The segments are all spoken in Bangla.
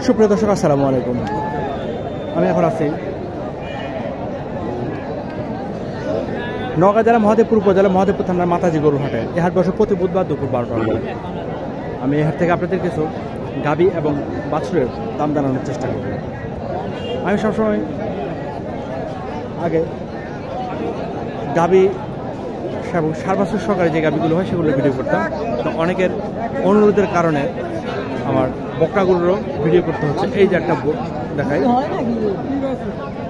সুপ্রিয় দর্শক, আসসালামু আলাইকুম। আমি এখন আছি নওগাঁ জেলা মহাদেবপুর উপজেলা মহাদেবপুর থানার মাতাজি গরুর হাটে। এই হাট বসে প্রতি বুধবার দুপুর 12টার পরে। আমি এই হাট থেকে আপনাদের কিছু গাভী এবং বাছুরের দাম জানানোর চেষ্টা করব। আমি সবসময় আগে গাভী এবং সার বাছুর সহকারে যে গাভীগুলো হয় সেগুলো ভিডিও করতাম। তো অনেকের অনুরোধের কারণে আমার বকনাগুলোরও ভিডিও করতে হচ্ছে। এই যে একটা দেখাই,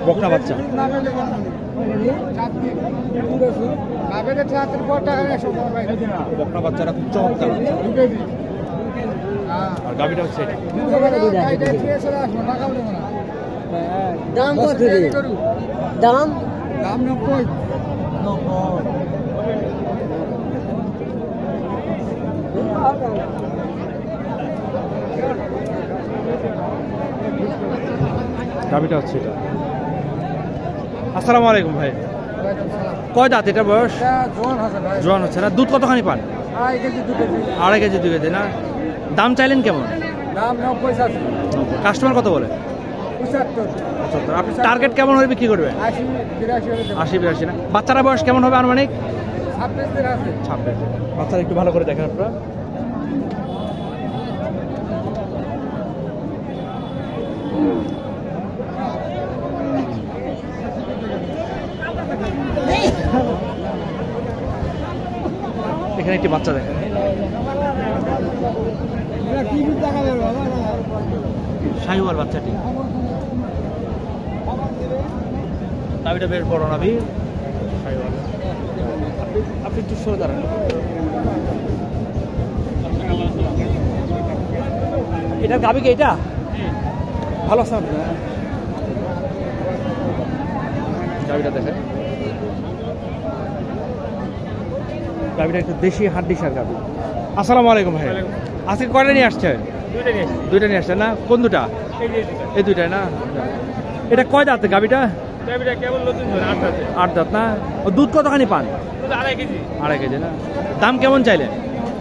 বকনা বাচ্চা, বকনা বাচ্চারা খুব চমৎকার। আর গাভীটা হচ্ছে দাম গাভীটা হচ্ছে এটা। আসসালামু আলাইকুম ভাই, কয় দাঁত এটা বয়স? জোয়ান হচ্ছে না? দুধ কতখানি পান? 2.5 কেজি 2 কেজি না? দাম চাইলেন কেমন? কাস্টমার কত বলে? 75। আপনি টার্গেট কেমন হলে বিক্রি করবেন? 80-82 না? বাচ্চারা বয়স কেমন হবে আনুমানিক? 26। বাচ্চারা একটু ভালো করে দেখেন আপনারা। এখানে একটি বাচ্চা দেখেন, শাহিওয়াল বাচ্চাটি। নাভিটা বেশ বড় নাভি, শাহিওয়াল। আপনি একটু সরে দাঁড়ান। এটার গাভী কি এটা? ভালো আছে আপনি? গাভীটা দেখেন, গাভীটা একটু দেশি হাড্ডি সার গাভী। আসসালামু আলাইকুম ভাই, আজকে কয়টা নিয়ে আসছে? দুইটা নিয়ে আসছে না? কোন দুটা? এই দুইটাই না? এটা কয় দাঁত গাভীটা? 8 দাঁত না? দুধ কতখানি পান? 2.5 কেজি না? দাম কেমন চাইলেন?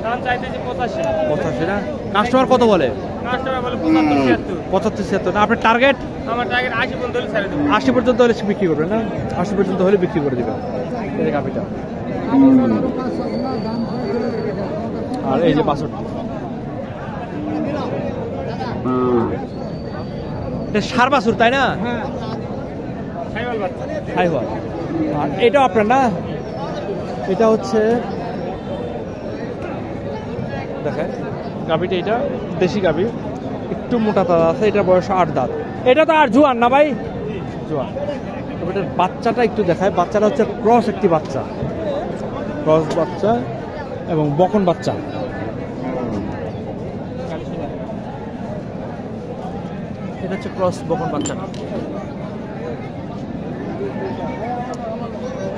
85 না? কাস্টমার কত বলে? 75-76 না? আপনার টার্গেট? 80 পর্যন্ত হলে বিক্রি করবেন না? 80 পর্যন্ত হলে বিক্রি করে দেবেন এই গাভীটা। আর এই যে বাছুরটা, এটা সার বাছুর তাই না? শাহিওয়াল। আর এটাও আপনার না? এটা হচ্ছে দেখেন গাভীটা, এটা দেশি গাভী, একটু মোটা তাজা আছে। এটার বয়স 8 দাঁত। এটা তো আর জোয়ান না ভাই? জোয়ান। এটার বাচ্চাটা একটু দেখায়। বাচ্চাটা হচ্ছে ক্রস একটি বাচ্চা, ক্রস বাচ্চা এবং বকন বাচ্চা। এটা হচ্ছে ক্রস বকন বাচ্চাটা।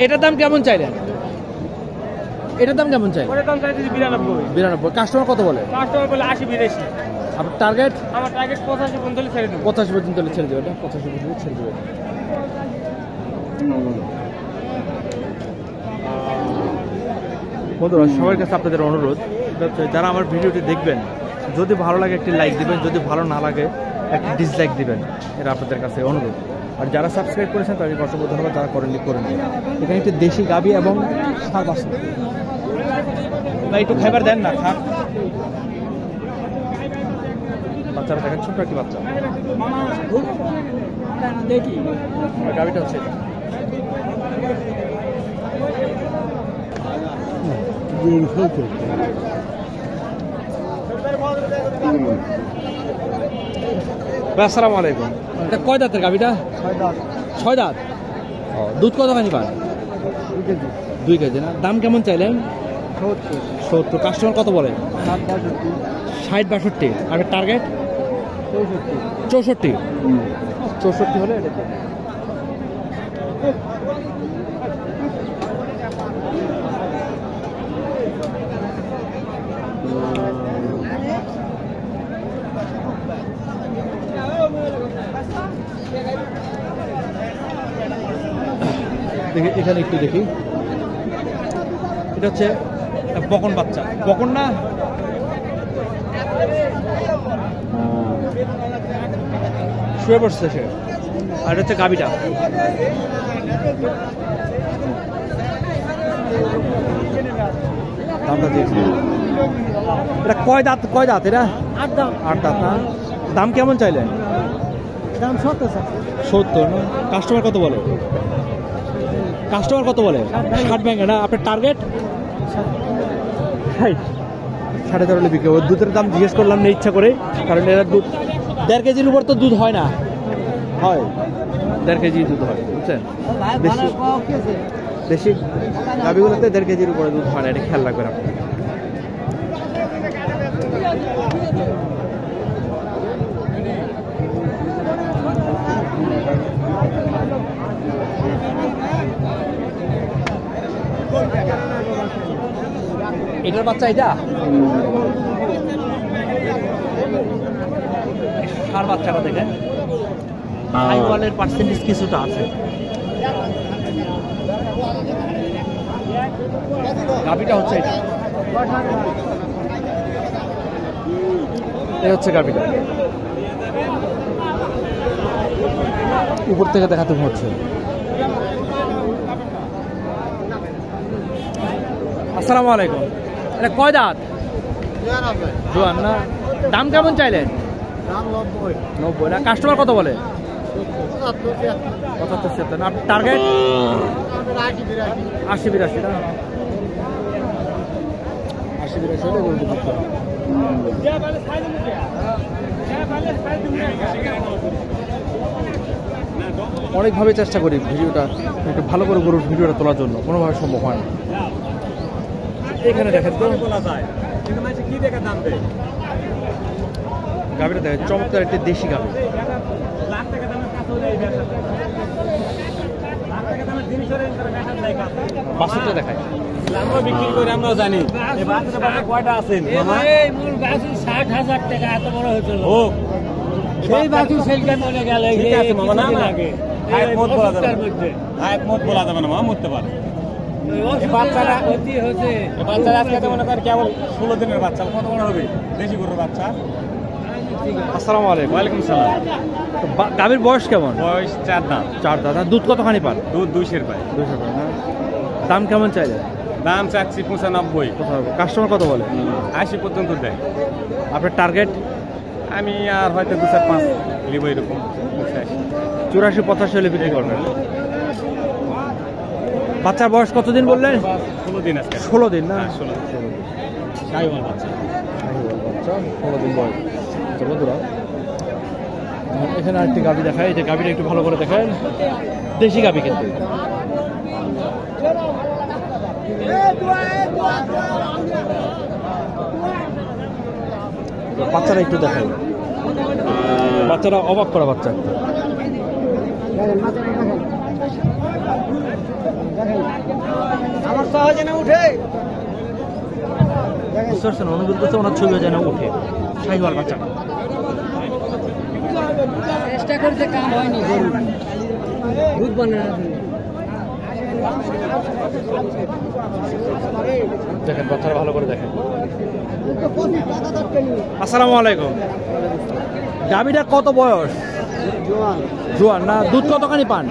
এটার দাম কেমন চাইলেন? এটার দাম কেমন চাই? 92। কাস্টমার কত বলে? 80-82। আপনার টার্গেট? আমার টার্গেট 85 পর্যন্ত ছেড়ে দেবেন। 85 পর্যন্ত ছেড়ে দেবেন না? 85 পর্যন্ত ছেড়ে দেবেন। বন্ধুরা, সবার কাছে আপনাদের অনুরোধ, যারা আমার ভিডিওটি দেখবেন, যদি ভালো লাগে একটি লাইক দিবেন, যদি ভালো না লাগে একটি ডিসলাইক দিবেন। এটা আপনাদের কাছে অনুরোধ। আর যারা সাবস্ক্রাইব করেছেন তাদেরকে অসংখ্য ধন্যবাদ, যারা করেননি করেন। এখানে একটি দেশি গাভী এবং সার বাছুর। একটু খাবার দেন না, খান। বাচ্চারা দেখেন, ছোট্ট একটি বাচ্চা। গাভীটা হচ্ছে আসসালামু আলাইকুম। এটা কয় দাঁতের গাভীটা? 6 দাঁত। দুধ কতখানি পান? 2 কেজি না? দাম কেমন চাইলেন? 70। কাস্টমার কত বলে? 60-62। আর টার্গেট? 64। 64 হলে এটা দেখি, এখানে একটু দেখি। এটা হচ্ছে বকন বাচ্চা, বকন না? শুয়ে পড়ছে সে। আর এটা হচ্ছে গাবিটা। দামটা দিয়েছি। এটা কয় দাঁত এটা? 8 দাম। 8 দাঁত না? দাম কেমন চাইলেন? দাম 70 স্যার। 70 না? কাস্টমার কত বলে? 60 ব্যাংকে না? আপনার টার্গেট 60 হলে বিক্রি হবে। দুধের দাম জিজ্ঞেস করলাম না ইচ্ছা করে, কারণ এরা দুধ 1.5 কেজির উপর তো দুধ হয় না। হয় 1.5 কেজি দুধ হয়, বুঝছেন? বেশি গাভিগুলোতে 1.5 কেজির উপরে দুধ হয় না, এটা খেয়াল রাখবেন আপনি। এটার বাচ্চা এটা সার বাচ্চাটা দেখেন, আইওয়ালের পার্সেন্টেজ কিছুটা আছে। গাভিটা হচ্ছে এটা, এই হচ্ছে গাভিটা। উপর থেকে দেখাতে হচ্ছে। আসসালামু আলাইকুম। এটা কয় দাঁত? জোয়ান না? দাম কেমন চাইলেন? 90 না? কাস্টমার কত বলে? 75-76 না? টার্গেট 80-82 না? 80-82 হলে বলতে পারতাম। অনেকভাবে চেষ্টা করি ভিডিওটা একটু ভালো করে গরুর ভিডিওটা তোলার জন্য, কোনোভাবে সম্ভব হয় না। এখানে দেখেন তো গাভিটা দেখেন, চমৎকার একটি দেশি গাভি। বাছুরটা দেখায়, আমরা বিক্রি করে আমরাও জানি কয়টা আছেন 60,000 টাকা এত বড় হয়েছিল। হোক সেই বাছুর সেলটা মরে গেল। ঠিক আছে মামা, না একমত বলা যাবে না, একমত বলা যাবে না, মামা মরতে পারে। বাচ্চাটা আজকে মনে করেন কেবল 16 দিনের বাচ্চা, কত বড় হবে দেশি গরুর বাচ্চা। আসসালামু আলাইকুম। ওয়ালাইকুম সালাম। গাভীর বয়স কেমন? বয়স 4 দাঁত। 4 দাঁত। দুধ কতখানি পান? দুধ 200 পায়। 200 পান না? দাম কেমন চাইলে? দাম চাচ্ছি 95। কাস্টমার কত বলে? 80 পর্যন্ত দেয়। আপনার টার্গেট? আমি আর হয়তো 2-5 নিব, এরকম 84-85 হলে বিক্রি করবেন। বাচ্চার বয়স কতদিন বললেন? 16 দিন আজকে। 16 দিন না? 16 দিন। শাহিওয়াল বাচ্চা। 16 দিন বয়স। তো বন্ধুরা, এখানে আরেকটি গাভি দেখায়। এই যে গাভিটা একটু ভালো করে দেখায়, দেশি গাভি কিন্তু। বাচ্চারা একটু দেখায়, বাচ্চারা অবাক করা বাচ্চা। আমার সহজে না উঠে বুঝতে পারছেন? অনুভূত করছে ওনার ছবি যেন উঠে। শাহিওয়াল বাচ্চাটা চেষ্টা করতে কাম হয়নি, গরু দুধ বানানো। দেখেন বাচ্চারা ভালো করে দেখেন। আসসালামু আলাইকুম। গাভিটার কত বয়স? জোয়ান না? দুধ কতখানি পান?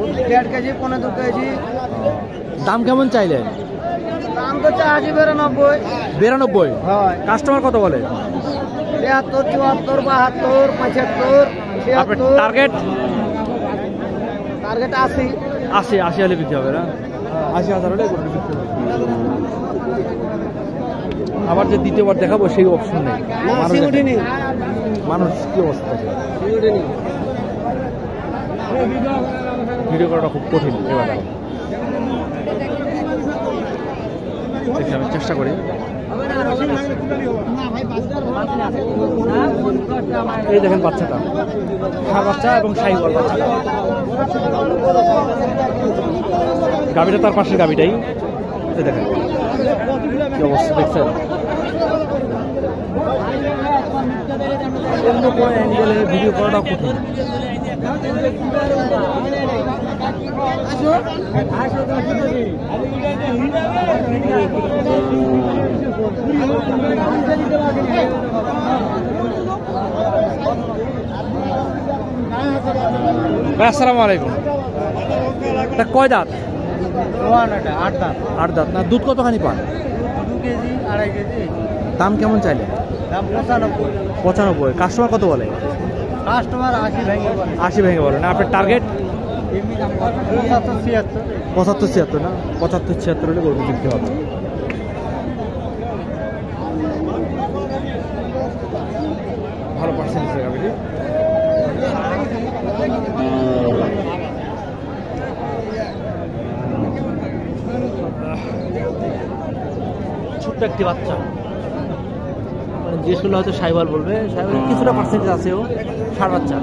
1.5 কেজি, 1.5 কেজি। দাম কেমন চাইলেন? দাম তো 82-92। 92? হয়। কাস্টমার কত বলে? 73, 74, 72, 75, আপনার 76। টার্গেট? টার্গেট 80। 80 হলে বিক্রি হবে না? 80,000 হলে গরু বিক্রি হবে। আবার যে দ্বিতীয়বার দেখাবো সেই অপশন নেই। মানুষ কি অবস্থা, ভিডিও করাটা খুব কঠিন। এবার দেখি আমি চেষ্টা করি। এই দেখেন বাচ্চাটা, ষাঁড় বাচ্চা এবং শাহিওয়াল বাচ্চাটা। গাভিটা তার পাশের গাভিটাই। দেখেন কি অবস্থা, দেখছেন? অন্য কোনো অ্যাঙ্গেলে ভিডিও করাটা কঠিন। ভাই আসসালামু আলাইকুম। এটা কয় দাঁত? 8 দাম। 8 দাঁত না? দুধ কতখানি পান? 2 কেজি 2.5 কেজি। দাম কেমন চাইলে? দাম 95। 95। কাস্টমার কত বলে? কাস্টমার 80 ভেঙে বলে। 80 ভেঙে বলে না? আপনার টার্গেট? এমনি দাম 75 75-76 না? 75-76 হলে গরু বিক্রি হবে। ভালো পার্সেন্টেজ গাবিটি। ছোট্ট একটি বাচ্চা, মানে জিজ্ঞেস করলে হয়তো সাইবাল বলবে, সাইবাল কিছুটা পার্সেন্টেজ আছেও। ষাঁড় বাচ্চা,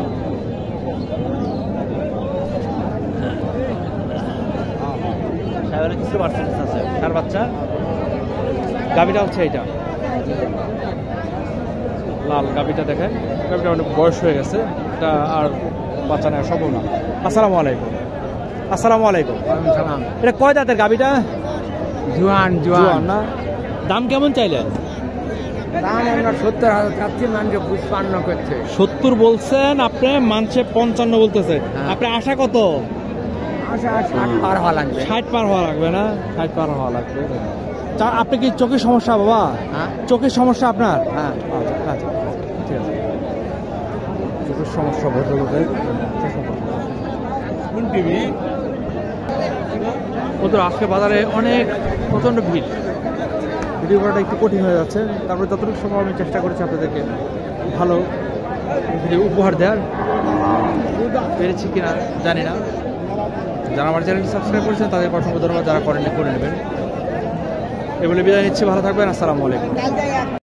সাইবালের কিছুটা পার্সেন্টেজ আছে। ষাঁড় বাচ্চা। গাবিটা হচ্ছে এইটা লাল গাবিটা, দেখেন গাবিটা অনেক বয়স হয়ে গেছে, এটা আর বাচ্চা নেওয়া সম্ভব না। আসসালামু আলাইকুম। আসসালামু আলাইকুম। এটা কয় দাঁতের গাবিটা? জোয়ান জোয়ান না? দাম কেমন চাইলেন? দাম আমরা 70,000 চাচ্ছি, মানুষ 55 করছে। 70 বলছেন আপনি, মানছে 55 বলতেছে। হ্যাঁ। আপনি আশা কত? 60 পার হওয়া লাগবে। 60 পার হওয়া লাগবে না? 60 পার হওয়া লাগবে। আপনি কি চোখের সমস্যা বাবা? হ্যাঁ চোখের সমস্যা আপনার? হ্যাঁ। আচ্ছা আচ্ছা, ঠিক আছে। চোখের সমস্যা ভদ্রলোকের। কোন টিভি? ওদের আজকে বাজারে অনেক প্রচণ্ড ভিড়, ভিডিও করাটা একটু কঠিন হয়ে যাচ্ছে। তারপরে যতটুকু সময় আমি চেষ্টা করেছি আপনাদেরকে ভালো ভিডিও উপহার দেওয়ার, পেরেছি কিনা জানি না। যারা আমার চ্যানেলটি সাবস্ক্রাইব করেছেন তাদের অসংখ্য ধন্যবাদ, যারা করেননি করে নেবেন। এগুলো বিদায় নিচ্ছি, ভালো থাকবেন। আসসালামু আলাইকুম।